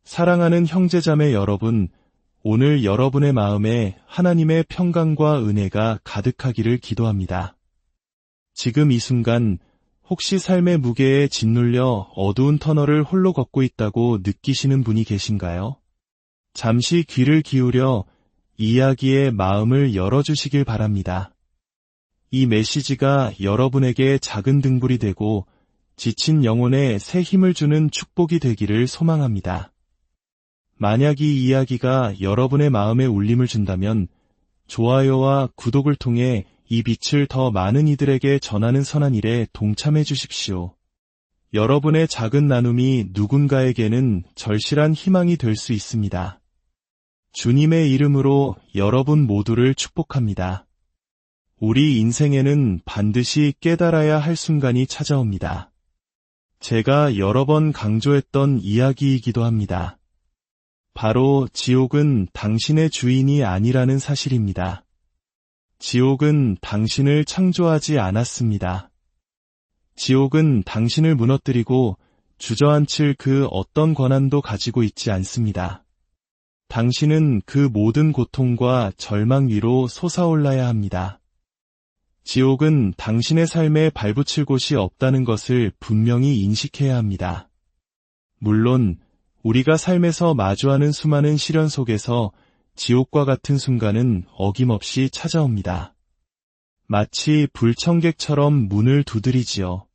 사랑하는 형제자매 여러분, 오늘 여러분의 마음에 하나님의 평강과 은혜가 가득하기를 기도합니다. 지금 이 순간 혹시 삶의 무게에 짓눌려 어두운 터널을 홀로 걷고 있다고 느끼시는 분이 계신가요? 잠시 귀를 기울여 이야기의 마음을 열어주시길 바랍니다. 이 메시지가 여러분에게 작은 등불이 되고 지친 영혼에 새 힘을 주는 축복이 되기를 소망합니다. 만약 이 이야기가 여러분의 마음에 울림을 준다면 좋아요와 구독을 통해 이 빛을 더 많은 이들에게 전하는 선한 일에 동참해 주십시오. 여러분의 작은 나눔이 누군가에게는 절실한 희망이 될 수 있습니다. 주님의 이름으로 여러분 모두를 축복합니다. 우리 인생에는 반드시 깨달아야 할 순간이 찾아옵니다. 제가 여러 번 강조했던 이야기이기도 합니다. 바로 지옥은 당신의 주인이 아니라는 사실입니다. 지옥은 당신을 창조하지 않았습니다. 지옥은 당신을 무너뜨리고 주저앉힐 그 어떤 권한도 가지고 있지 않습니다. 당신은 그 모든 고통과 절망 위로 솟아올라야 합니다. 지옥은 당신의 삶에 발붙일 곳이 없다는 것을 분명히 인식해야 합니다. 물론 우리가 삶에서 마주하는 수많은 시련 속에서 지옥과 같은 순간은 어김없이 찾아옵니다. 마치 불청객처럼 문을 두드리지요.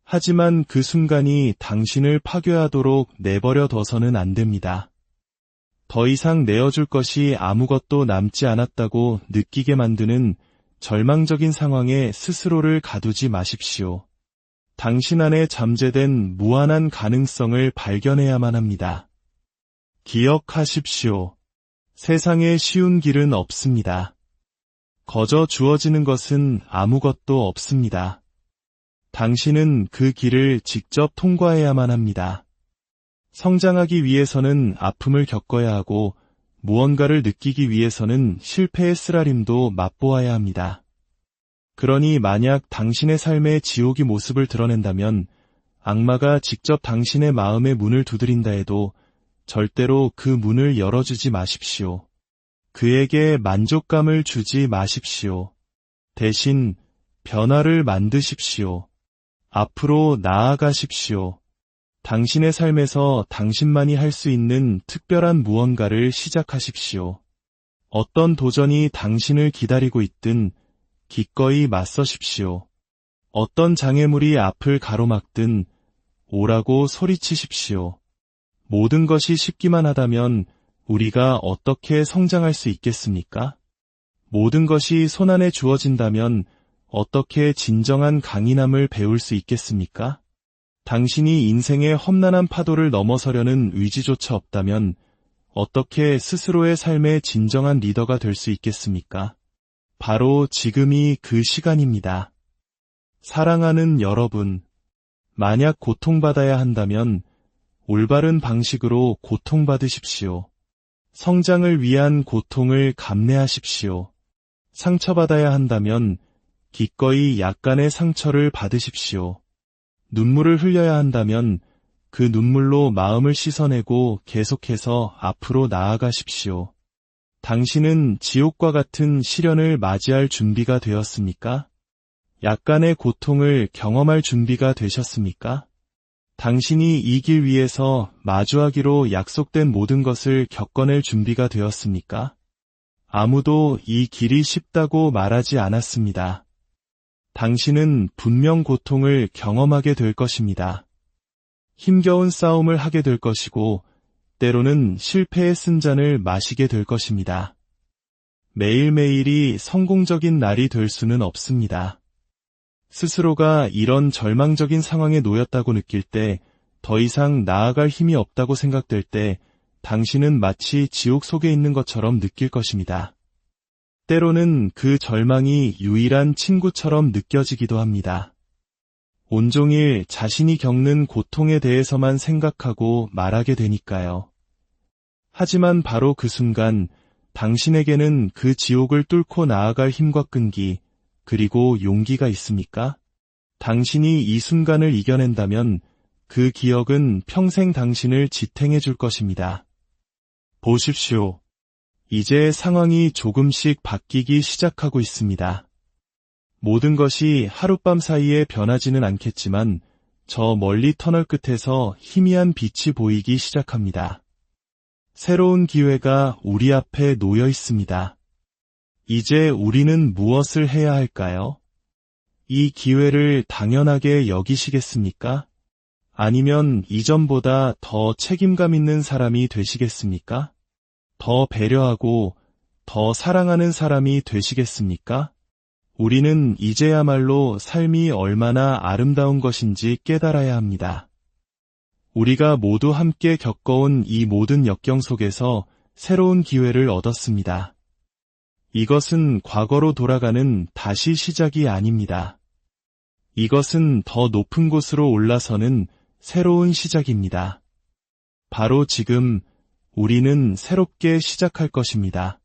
하지만 그 순간이 당신을 파괴하도록 내버려 둬서는 안 됩니다. 더 이상 내어줄 것이 아무것도 남지 않았다고 느끼게 만드는 절망적인 상황에 스스로를 가두지 마십시오. 당신 안에 잠재된 무한한 가능성을 발견해야만 합니다. 기억하십시오. 세상에 쉬운 길은 없습니다. 거저 주어지는 것은 아무것도 없습니다. 당신은 그 길을 직접 통과해야만 합니다. 성장하기 위해서는 아픔을 겪어야 하고 무언가를 느끼기 위해서는 실패의 쓰라림도 맛보아야 합니다. 그러니 만약 당신의 삶의 지옥이 모습을 드러낸다면 악마가 직접 당신의 마음의 문을 두드린다 해도 절대로 그 문을 열어주지 마십시오. 그에게 만족감을 주지 마십시오. 대신 변화를 만드십시오. 앞으로 나아가십시오. 당신의 삶에서 당신만이 할 수 있는 특별한 무언가를 시작하십시오. 어떤 도전이 당신을 기다리고 있든 기꺼이 맞서십시오. 어떤 장애물이 앞을 가로막든 오라고 소리치십시오. 모든 것이 쉽기만 하다면 우리가 어떻게 성장할 수 있겠습니까? 모든 것이 손안에 주어진다면 어떻게 진정한 강인함을 배울 수 있겠습니까? 당신이 인생의 험난한 파도를 넘어서려는 의지조차 없다면 어떻게 스스로의 삶의 진정한 리더가 될 수 있겠습니까? 바로 지금이 그 시간입니다. 사랑하는 여러분, 만약 고통받아야 한다면 올바른 방식으로 고통받으십시오. 성장을 위한 고통을 감내하십시오. 상처받아야 한다면 기꺼이 약간의 상처를 받으십시오. 눈물을 흘려야 한다면 그 눈물로 마음을 씻어내고 계속해서 앞으로 나아가십시오. 당신은 지옥과 같은 시련을 맞이할 준비가 되었습니까? 약간의 고통을 경험할 준비가 되셨습니까? 당신이 이 길 위에서 마주하기로 약속된 모든 것을 겪어낼 준비가 되었습니까? 아무도 이 길이 쉽다고 말하지 않았습니다. 당신은 분명 고통을 경험하게 될 것입니다. 힘겨운 싸움을 하게 될 것이고 때로는 실패의 쓴잔을 마시게 될 것입니다. 매일매일이 성공적인 날이 될 수는 없습니다. 스스로가 이런 절망적인 상황에 놓였다고 느낄 때, 더 이상 나아갈 힘이 없다고 생각될 때 당신은 마치 지옥 속에 있는 것처럼 느낄 것입니다. 때로는 그 절망이 유일한 친구처럼 느껴지기도 합니다. 온종일 자신이 겪는 고통에 대해서만 생각하고 말하게 되니까요. 하지만 바로 그 순간 당신에게는 그 지옥을 뚫고 나아갈 힘과 끈기, 그리고 용기가 있습니까? 당신이 이 순간을 이겨낸다면 그 기억은 평생 당신을 지탱해 줄 것입니다. 보십시오. 이제 상황이 조금씩 바뀌기 시작하고 있습니다. 모든 것이 하룻밤 사이에 변하지는 않겠지만 저 멀리 터널 끝에서 희미한 빛이 보이기 시작합니다. 새로운 기회가 우리 앞에 놓여 있습니다. 이제 우리는 무엇을 해야 할까요? 이 기회를 당연하게 여기시겠습니까? 아니면 이전보다 더 책임감 있는 사람이 되시겠습니까? 더 배려하고 더 사랑하는 사람이 되시겠습니까? 우리는 이제야말로 삶이 얼마나 아름다운 것인지 깨달아야 합니다. 우리가 모두 함께 겪어온 이 모든 역경 속에서 새로운 기회를 얻었습니다. 이것은 과거로 돌아가는 다시 시작이 아닙니다. 이것은 더 높은 곳으로 올라서는 새로운 시작입니다. 바로 지금 우리는 새롭게 시작할 것입니다.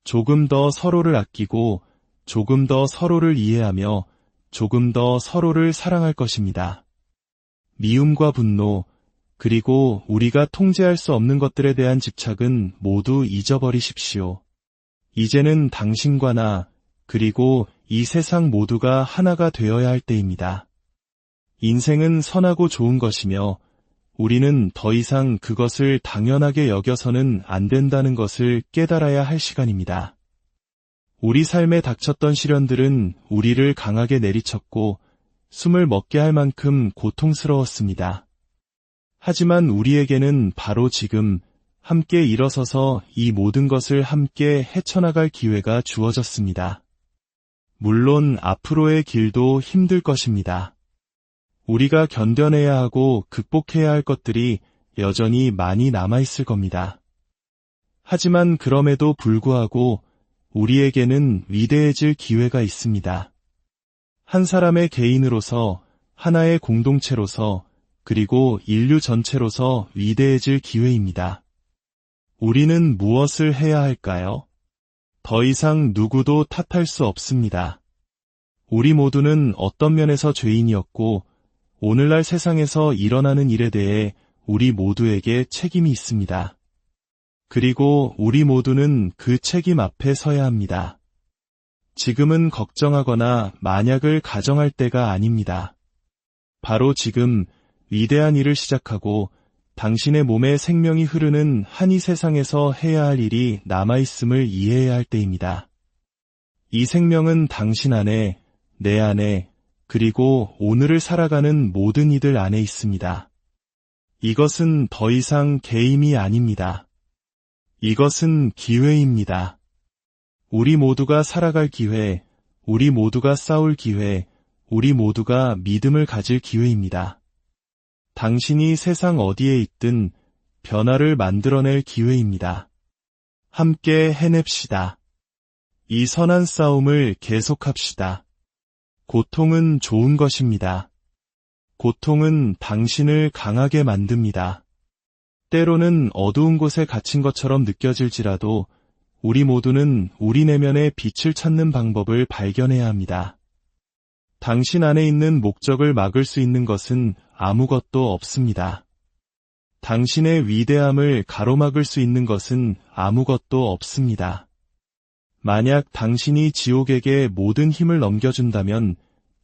조금 더 서로를 아끼고 조금 더 서로를 이해하며 조금 더 서로를 사랑할 것입니다. 미움과 분노, 그리고 우리가 통제할 수 없는 것들에 대한 집착은 모두 잊어버리십시오. 이제는 당신과 나, 그리고 이 세상 모두가 하나가 되어야 할 때입니다. 인생은 선하고 좋은 것이며 우리는 더 이상 그것을 당연하게 여겨서는 안 된다는 것을 깨달아야 할 시간입니다. 우리 삶에 닥쳤던 시련들은 우리를 강하게 내리쳤고 숨을 먹게 할 만큼 고통스러웠습니다. 하지만 우리에게는 바로 지금 함께 일어서서 이 모든 것을 함께 헤쳐나갈 기회가 주어졌습니다. 물론 앞으로의 길도 힘들 것입니다. 우리가 견뎌내야 하고 극복해야 할 것들이 여전히 많이 남아있을 겁니다. 하지만 그럼에도 불구하고 우리에게는 위대해질 기회가 있습니다. 한 사람의 개인으로서, 하나의 공동체로서, 그리고 인류 전체로서 위대해질 기회입니다. 우리는 무엇을 해야 할까요? 더 이상 누구도 탓할 수 없습니다. 우리 모두는 어떤 면에서 죄인이었고, 오늘날 세상에서 일어나는 일에 대해 우리 모두에게 책임이 있습니다. 그리고 우리 모두는 그 책임 앞에 서야 합니다. 지금은 걱정하거나 만약을 가정할 때가 아닙니다. 바로 지금 위대한 일을 시작하고 당신의 몸에 생명이 흐르는 한 이 세상에서 해야 할 일이 남아있음을 이해해야 할 때입니다. 이 생명은 당신 안에, 내 안에, 그리고 오늘을 살아가는 모든 이들 안에 있습니다. 이것은 더 이상 게임이 아닙니다. 이것은 기회입니다. 우리 모두가 살아갈 기회, 우리 모두가 싸울 기회, 우리 모두가 믿음을 가질 기회입니다. 당신이 세상 어디에 있든 변화를 만들어낼 기회입니다. 함께 해냅시다. 이 선한 싸움을 계속합시다. 고통은 좋은 것입니다. 고통은 당신을 강하게 만듭니다. 때로는 어두운 곳에 갇힌 것처럼 느껴질지라도 우리 모두는 우리 내면의 빛을 찾는 방법을 발견해야 합니다. 당신 안에 있는 목적을 막을 수 있는 것은 아무것도 없습니다. 당신의 위대함을 가로막을 수 있는 것은 아무것도 없습니다. 만약 당신이 지옥에게 모든 힘을 넘겨준다면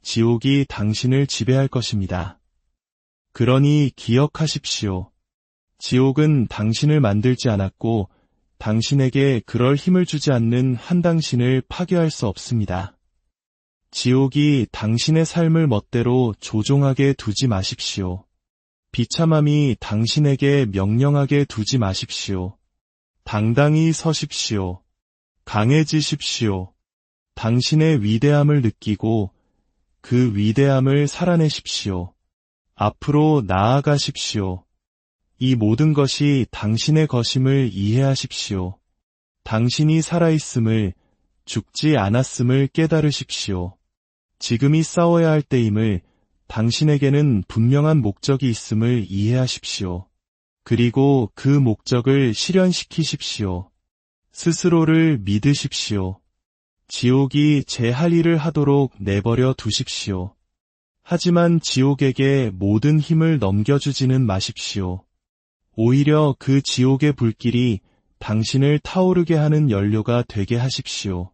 지옥이 당신을 지배할 것입니다. 그러니 기억하십시오. 지옥은 당신을 만들지 않았고 당신에게 그럴 힘을 주지 않는 한 당신을 파괴할 수 없습니다. 지옥이 당신의 삶을 멋대로 조종하게 두지 마십시오. 비참함이 당신에게 명령하게 두지 마십시오. 당당히 서십시오. 강해지십시오. 당신의 위대함을 느끼고 그 위대함을 살아내십시오. 앞으로 나아가십시오. 이 모든 것이 당신의 것임을 이해하십시오. 당신이 살아있음을, 죽지 않았음을 깨달으십시오. 지금이 싸워야 할 때임을, 당신에게는 분명한 목적이 있음을 이해하십시오. 그리고 그 목적을 실현시키십시오. 스스로를 믿으십시오. 지옥이 제 할 일을 하도록 내버려 두십시오. 하지만 지옥에게 모든 힘을 넘겨주지는 마십시오. 오히려 그 지옥의 불길이 당신을 타오르게 하는 연료가 되게 하십시오.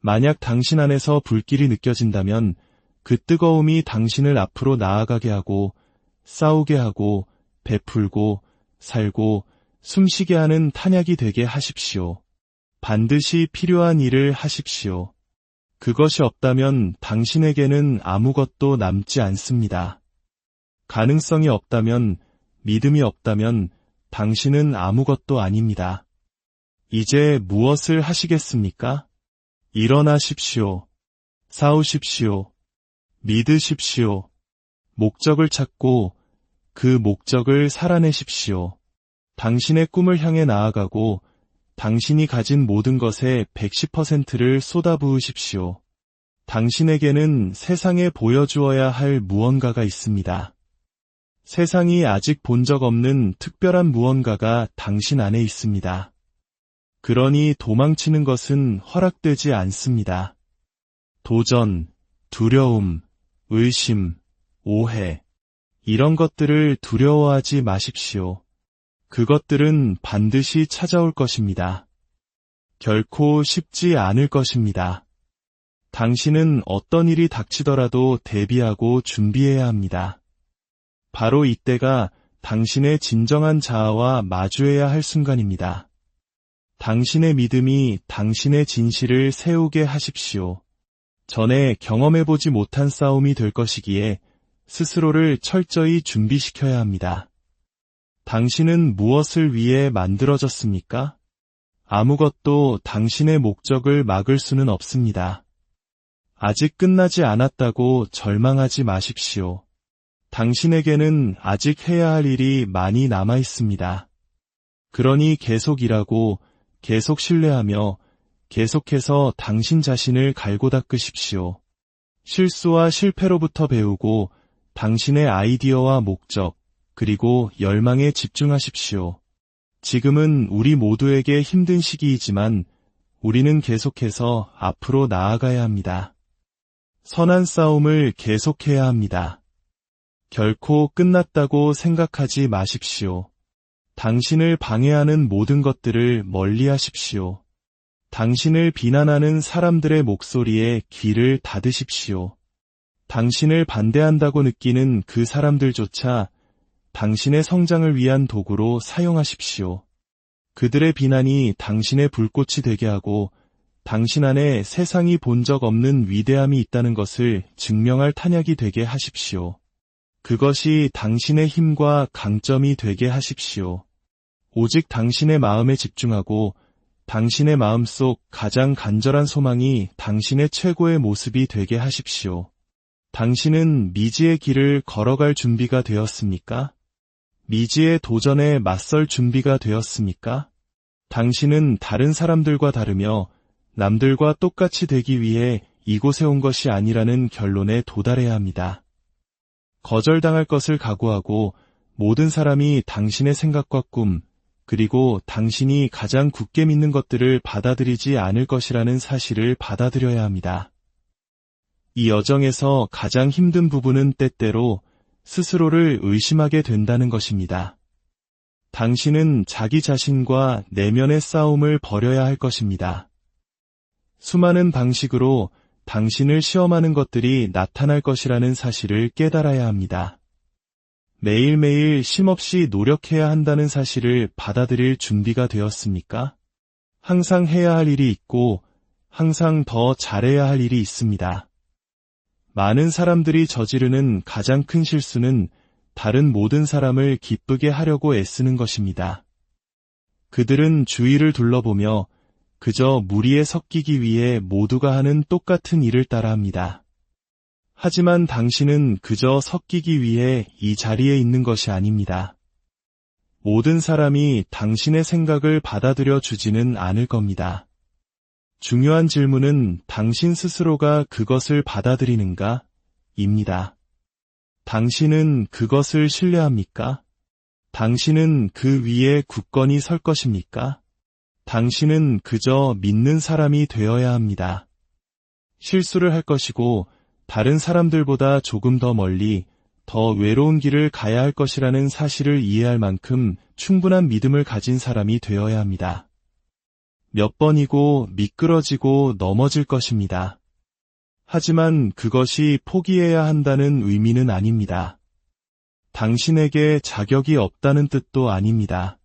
만약 당신 안에서 불길이 느껴진다면 그 뜨거움이 당신을 앞으로 나아가게 하고 싸우게 하고 베풀고 살고 숨쉬게 하는 탄약이 되게 하십시오. 반드시 필요한 일을 하십시오. 그것이 없다면 당신에게는 아무것도 남지 않습니다. 가능성이 없다면, 믿음이 없다면 당신은 아무것도 아닙니다. 이제 무엇을 하시겠습니까? 일어나십시오. 싸우십시오. 믿으십시오. 목적을 찾고 그 목적을 살아내십시오. 당신의 꿈을 향해 나아가고 당신이 가진 모든 것의 110%를 쏟아부으십시오. 당신에게는 세상에 보여주어야 할 무언가가 있습니다. 세상이 아직 본 적 없는 특별한 무언가가 당신 안에 있습니다. 그러니 도망치는 것은 허락되지 않습니다. 도전, 두려움, 의심, 오해, 이런 것들을 두려워하지 마십시오. 그것들은 반드시 찾아올 것입니다. 결코 쉽지 않을 것입니다. 당신은 어떤 일이 닥치더라도 대비하고 준비해야 합니다. 바로 이때가 당신의 진정한 자아와 마주해야 할 순간입니다. 당신의 믿음이 당신의 진실을 세우게 하십시오. 전에 경험해보지 못한 싸움이 될 것이기에 스스로를 철저히 준비시켜야 합니다. 당신은 무엇을 위해 만들어졌습니까? 아무것도 당신의 목적을 막을 수는 없습니다. 아직 끝나지 않았다고 절망하지 마십시오. 당신에게는 아직 해야 할 일이 많이 남아 있습니다. 그러니 계속 일하고 계속 신뢰하며 계속해서 당신 자신을 갈고 닦으십시오. 실수와 실패로부터 배우고 당신의 아이디어와 목적, 그리고 열망에 집중하십시오. 지금은 우리 모두에게 힘든 시기이지만 우리는 계속해서 앞으로 나아가야 합니다. 선한 싸움을 계속해야 합니다. 결코 끝났다고 생각하지 마십시오. 당신을 방해하는 모든 것들을 멀리하십시오. 당신을 비난하는 사람들의 목소리에 귀를 닫으십시오. 당신을 반대한다고 느끼는 그 사람들조차 당신의 성장을 위한 도구로 사용하십시오. 그들의 비난이 당신의 불꽃이 되게 하고 당신 안에 세상이 본 적 없는 위대함이 있다는 것을 증명할 탄약이 되게 하십시오. 그것이 당신의 힘과 강점이 되게 하십시오. 오직 당신의 마음에 집중하고 당신의 마음속 가장 간절한 소망이 당신의 최고의 모습이 되게 하십시오. 당신은 미지의 길을 걸어갈 준비가 되었습니까? 미지의 도전에 맞설 준비가 되었습니까? 당신은 다른 사람들과 다르며 남들과 똑같이 되기 위해 이곳에 온 것이 아니라는 결론에 도달해야 합니다. 거절당할 것을 각오하고 모든 사람이 당신의 생각과 꿈, 그리고 당신이 가장 굳게 믿는 것들을 받아들이지 않을 것이라는 사실을 받아들여야 합니다. 이 여정에서 가장 힘든 부분은 때때로 스스로를 의심하게 된다는 것입니다. 당신은 자기 자신과 내면의 싸움을 벌여야 할 것입니다. 수많은 방식으로 당신을 시험하는 것들이 나타날 것이라는 사실을 깨달아야 합니다. 매일매일 쉼없이 노력해야 한다는 사실을 받아들일 준비가 되었습니까? 항상 해야 할 일이 있고 항상 더 잘해야 할 일이 있습니다. 많은 사람들이 저지르는 가장 큰 실수는 다른 모든 사람을 기쁘게 하려고 애쓰는 것입니다. 그들은 주위를 둘러보며 그저 무리에 섞이기 위해 모두가 하는 똑같은 일을 따라합니다. 하지만 당신은 그저 섞이기 위해 이 자리에 있는 것이 아닙니다. 모든 사람이 당신의 생각을 받아들여 주지는 않을 겁니다. 중요한 질문은 당신 스스로가 그것을 받아들이는가? 입니다. 당신은 그것을 신뢰합니까? 당신은 그 위에 굳건히 설 것입니까? 당신은 그저 믿는 사람이 되어야 합니다. 실수를 할 것이고 다른 사람들보다 조금 더 멀리, 더 외로운 길을 가야 할 것이라는 사실을 이해할 만큼 충분한 믿음을 가진 사람이 되어야 합니다. 몇 번이고 미끄러지고 넘어질 것입니다. 하지만 그것이 포기해야 한다는 의미는 아닙니다. 당신에게 자격이 없다는 뜻도 아닙니다.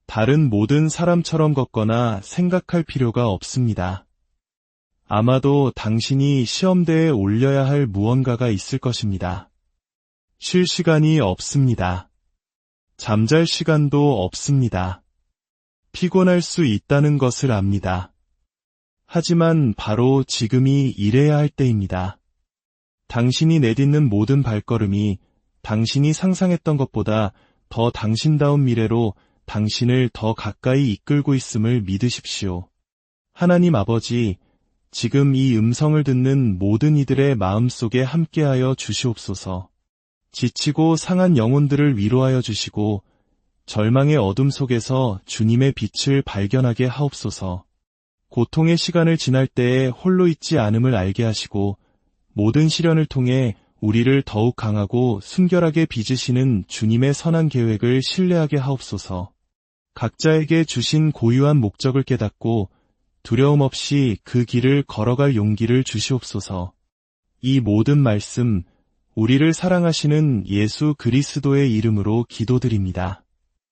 다른 모든 사람처럼 걷거나 생각할 필요가 없습니다. 아마도 당신이 시험대에 올려야 할 무언가가 있을 것입니다. 쉴 시간이 없습니다. 잠잘 시간도 없습니다. 피곤할 수 있다는 것을 압니다. 하지만 바로 지금이 일해야 할 때입니다. 당신이 내딛는 모든 발걸음이 당신이 상상했던 것보다 더 당신다운 미래로 당신을 더 가까이 이끌고 있음을 믿으십시오. 하나님 아버지, 지금 이 음성을 듣는 모든 이들의 마음속에 함께하여 주시옵소서. 지치고 상한 영혼들을 위로하여 주시고 절망의 어둠 속에서 주님의 빛을 발견하게 하옵소서. 고통의 시간을 지날 때에 홀로 있지 않음을 알게 하시고 모든 시련을 통해 우리를 더욱 강하고 순결하게 빚으시는 주님의 선한 계획을 신뢰하게 하옵소서. 각자에게 주신 고유한 목적을 깨닫고 두려움 없이 그 길을 걸어갈 용기를 주시옵소서. 이 모든 말씀, 우리를 사랑하시는 예수 그리스도의 이름으로 기도드립니다.